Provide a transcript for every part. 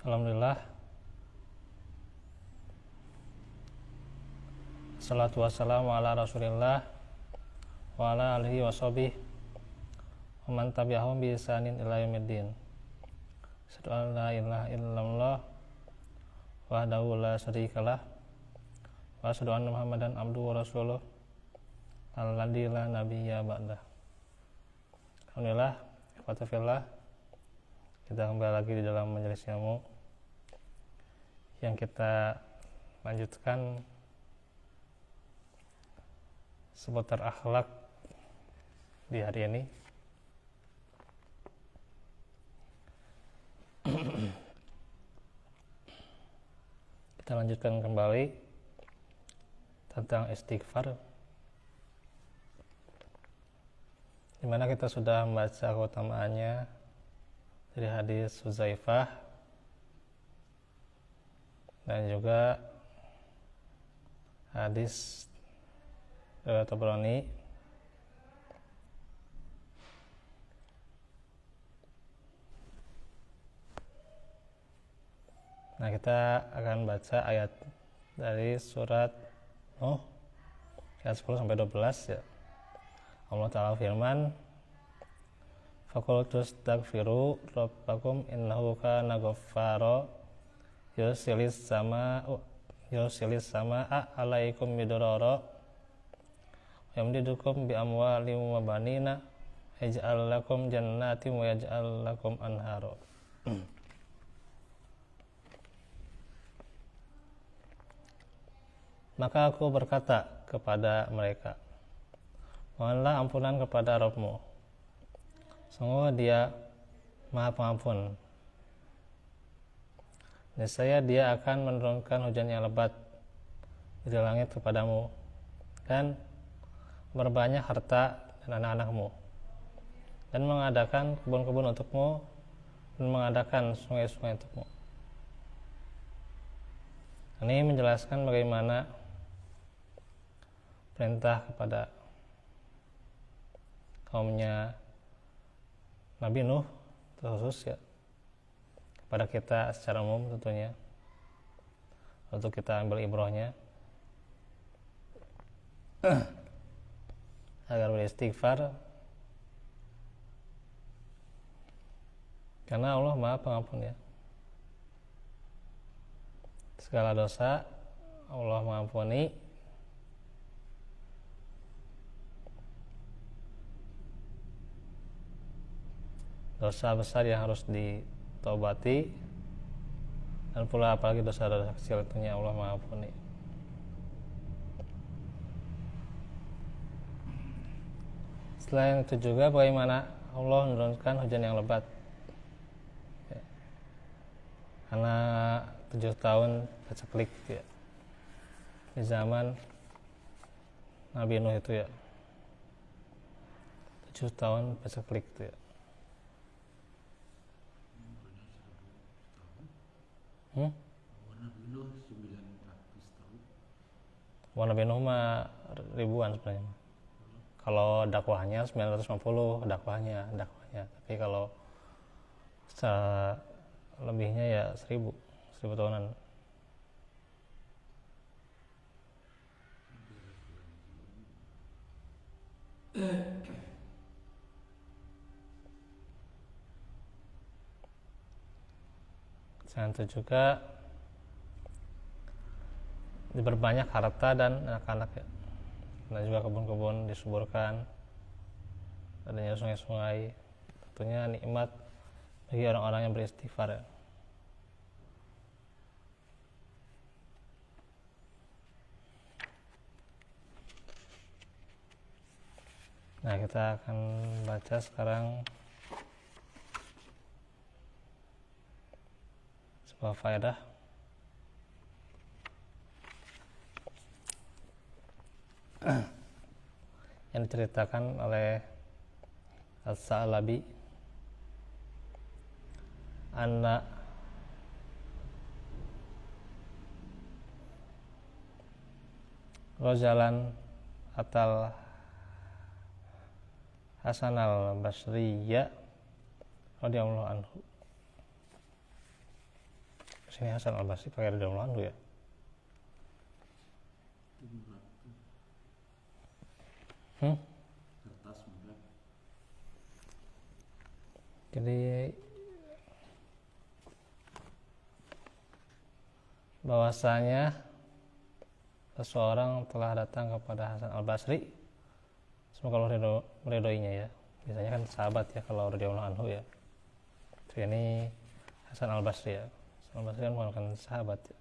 Alhamdulillah, salatu wassalamu ala rasulillah wa ala alihi wa sahbihi wa man tabi'ahum bi ihsanin ila yaumiddin. Asyhadu an la ilaha illallah wahdahu la syarikalah wa asyhadu anna Muhammadan abduhu wa rasuluh alladzi la nabiyya ba'dah. Alhamdulillah, ikhwata fillah, kita kembali lagi di dalam majelis ilmu yang kita lanjutkan seputar akhlak di hari ini. Kita lanjutkan kembali tentang istighfar, di mana kita sudah membaca keutamaannya dari hadis Huzaifah dan juga hadis Tabrani. Nah, kita akan baca ayat dari surat Nuh ayat 10 sampai 12 ya. Allah Ta'ala firman, faqultu astaghfiru rabbakum innahu kana ghaffara yursilis samaa'a 'alaikum midrara yamdidukum bi amwalin wa banina yaj'al lakum jannatin wa yaj'al lakum anhara. Maka aku berkata kepada mereka, mohonlah ampunan kepada Rabbmu, sungguh Dia Maha Pengampun. Niscaya Dia akan menurunkan hujan yang lebat dari langit kepadamu dan berbanyak harta dan anak-anakmu, dan mengadakan kebun-kebun untukmu dan mengadakan sungai-sungai untukmu. Ini menjelaskan bagaimana perintah kepada kaumnya Nabi Nuh, terkhusus ya kepada kita secara umum tentunya, untuk kita ambil ibrahnya agar beristighfar, karena Allah Maha Pengampun ya. Segala dosa Allah mengampuni, dosa besar yang harus ditaubati, dan pula apalagi dosa-dosa kecil tentunya Allah mengampuni. Selain itu juga bagaimana Allah menurunkan hujan yang lebat ya. Karena 7 tahun paceklik ya, di zaman Nabi Nuh itu ya, 7 tahun paceklik itu ya. Nabi Nuh mah ribuan sebenarnya. Kalau dakwahnya 950 dakwahnya. Tapi kalau secara lebihnya ya 1000 tahunan. Selain itu juga diperbanyak harta dan anak-anak ya. Dan juga kebun-kebun disuburkan, adanya sungai-sungai, tentunya nikmat bagi orang-orang yang beristighfar ya. Nah, kita akan baca sekarang sebuah faedah yang diceritakan oleh As-Sa'labi, anna rajulan atal Hasan al-Basriyya radhiyallahu anhu. Sini Hasan Al-Basri pakai radhiyallahu anhu ya. Jadi bahwasanya seseorang telah datang kepada Hasan Al-Basri, semoga Allah meridhoinya ya. Biasanya kan sahabat ya kalau radhiyallahu anhu ya. Ini Hasan Al-Basri ya. Hasan Al-Basri kan bukan sahabat ya.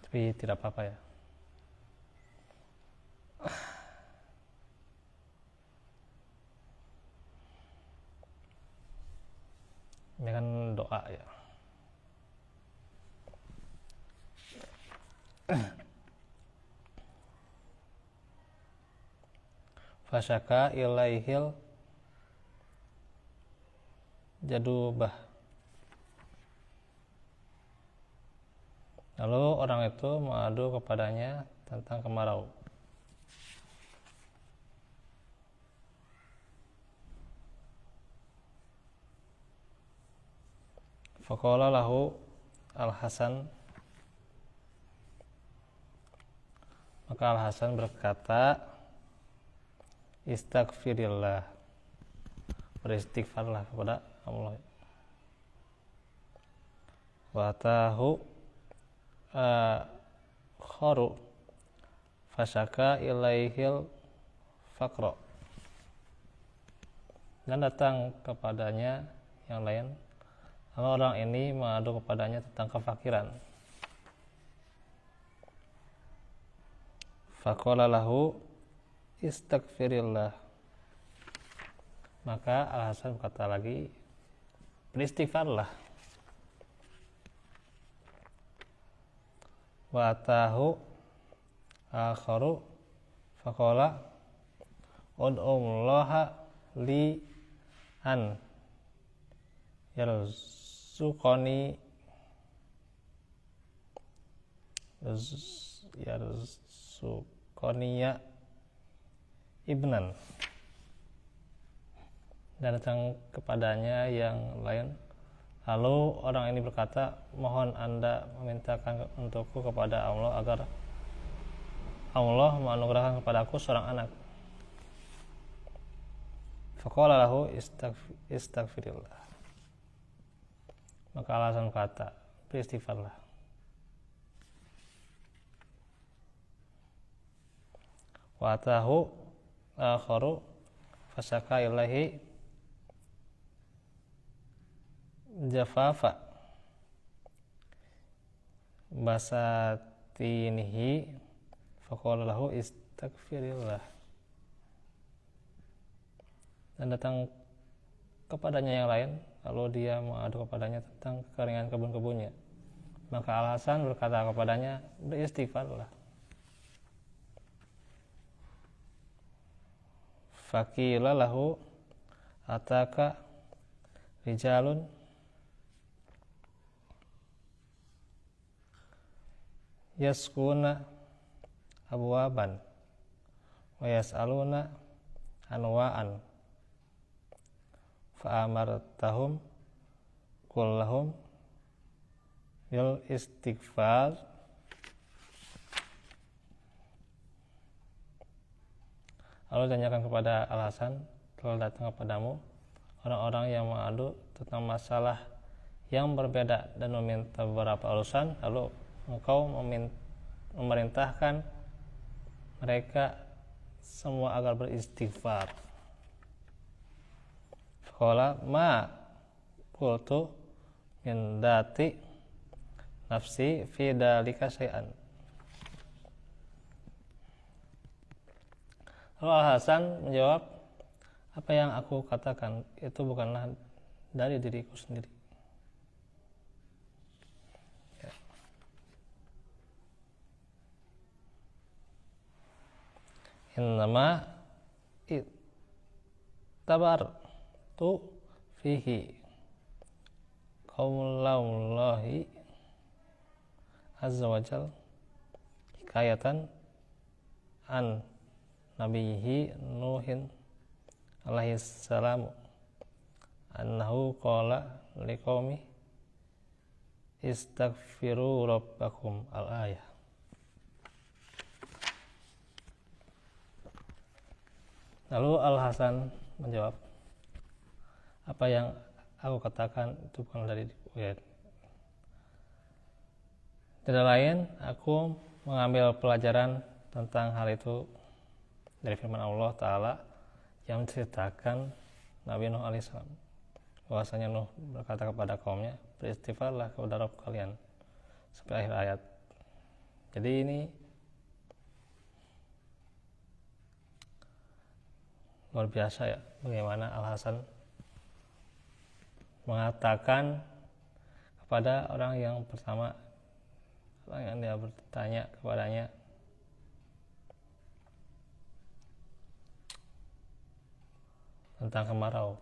Tapi tidak apa-apa ya. Ini kan doa ya. Fasyaka ilaihil jadubah. Lalu orang itu mengadu kepadanya tentang kemarau. Faqala lahu Al-Hasan, maka Al-Hasan berkata, istaghfirillah, beristighfarlah kepada Allah. Wa tahu kharu fasyaka ilaihil faqra, dan datang kepadanya yang lain, lalu orang ini mengadu kepadanya tentang kefakiran. Faqala lahu istaghfirillah, maka Al-Hasan berkata lagi, beristighfarlah. Wa atahu akharu faqala ud'ullaha li an yarzuqani ya ibnan, dan datang kepadanya yang lain, lalu orang ini berkata, mohon Anda memintakan untukku kepada Allah agar Allah menganugerahkan kepadaku seorang anak. Faqala lahu istaghfirillah, maka Al-Hasan berkata, beristighfarlah. Wa atahu akharu fasaka ilahi jafafa basatinihi faqala lahu istaghfirillah, dan datang kepadanya yang lain, lalu dia mengadu kepadanya tentang kekeringan kebun-kebunnya, maka Al-Hasan berkata kepadanya, beristighfarlah. Faqila lahu ataka rijalun yaskuna abwaban wa yas'aluna anwa'an fa amartahum kullahum bil istighfar. Lalu tanyakan kepada Al-Hasan, telah datang kepadamu orang-orang yang mengadu tentang masalah yang berbeda dan meminta beberapa urusan, lalu engkau memerintahkan mereka semua agar beristighfar. Faqala ma qultu min dati nafsi fi dalika syai'an. Lalu Al-Hasan menjawab, apa yang aku katakan itu bukanlah dari diriku sendiri. Ya. Innama tabartu fihi qaulullahi azza wa jal hikayatan an Nabihi Nuhin alaihi salam annahu qala liqaumi istaghfiru rabbakum al-ayah. Lalu Al-Hasan menjawab, apa yang aku katakan itu bukan dari ayat. Tidak lain, aku mengambil pelajaran tentang hal itu dari firman Allah Ta'ala yang menceritakan Nabi Nuh alaihissalam, bahwasanya Nuh berkata kepada kaumnya, beristighfarlah kepada Rabb kalian, sampai akhir ayat. Jadi ini luar biasa ya, bagaimana Al-Hasan mengatakan kepada orang yang pertama, orang yang dia bertanya kepadanya, tentang kemarau,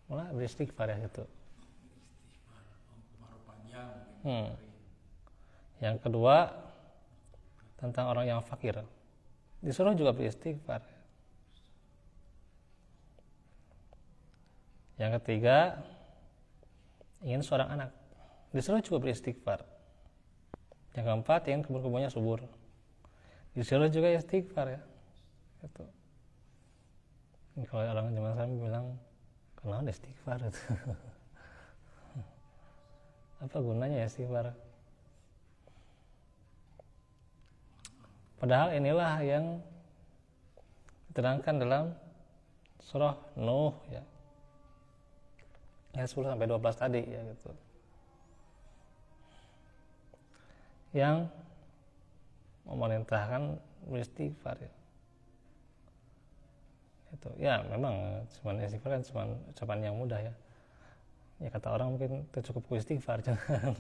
malah beristighfar ya gitu. Yang kedua tentang orang yang fakir, disuruh juga beristighfar. Yang ketiga ingin seorang anak, disuruh juga beristighfar. Yang keempat ingin kebun-kebunnya subur, disuruh juga istighfar ya gitu. Kalau orang zaman sekarang bilang kenapa istighfar itu? Apa gunanya ya istighfar? Padahal inilah yang diterangkan dalam surah Nuh ya, ayat 10 sampai 12 tadi ya gitu. Yang memerintahkan beristighfar ya. Itu ya memang cuman istighfar kan cuman ucapan yang mudah ya. Ya kata orang mungkin itu cukup istighfar jangan.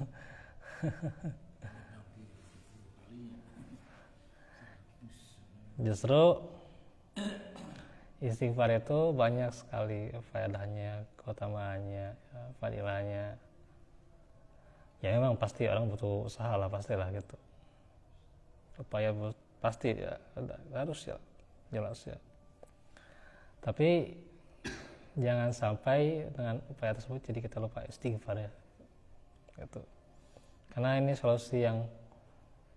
Justru istighfar itu banyak sekali faedahnya, keutamaannya, fadilahnya. Ya memang pasti orang butuh usaha lah, pastilah gitu. Upaya pasti ya harus ya, jelas ya. Tapi jangan sampai dengan upaya tersebut jadi kita lupa istighfar ya. Gitu. Karena ini solusi yang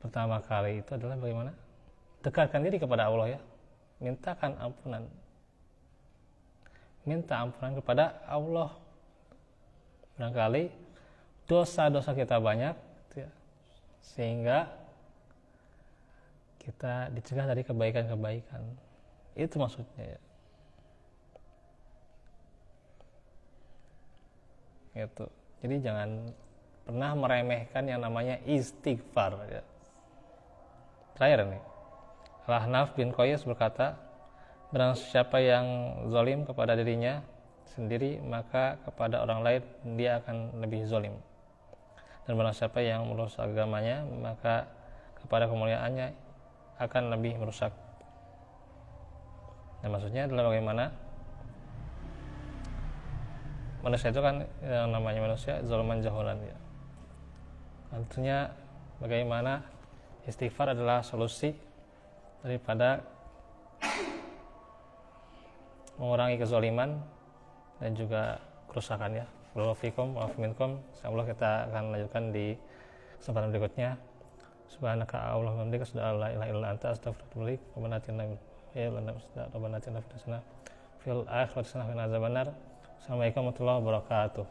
pertama kali itu adalah bagaimana? Dekatkan diri kepada Allah ya. Mintakan ampunan. Minta ampunan kepada Allah. Barangkali dosa-dosa kita banyak ya, sehingga kita dicegah dari kebaikan-kebaikan. Itu maksudnya ya. Gitu. Jadi jangan pernah meremehkan yang namanya istighfar ya. Terakhir nih, Al-Ahnaf bin Qais berkata, barang siapa yang zalim kepada dirinya sendiri, maka kepada orang lain dia akan lebih zalim. Dan barang siapa yang merusak agamanya, maka kepada kemuliaannya akan lebih merusak. Dan maksudnya adalah bagaimana manusia itu kan yang namanya manusia zalman jahulan ya. Artinya bagaimana istighfar adalah solusi daripada mengurangi kezaliman dan juga kerusakan ya. Wa'alaikum warahmatullahi wabarakatuh. Insyaallah kita akan lanjutkan di kesempatan berikutnya. Subhanaka Allahumma wa bihamdika asyhadu an la ilaha illa anta astaghfiruka wa atubu ilaik. Fil akhirati hasanah wa qina adzabannar. Assalamualaikum warahmatullahi wabarakatuh.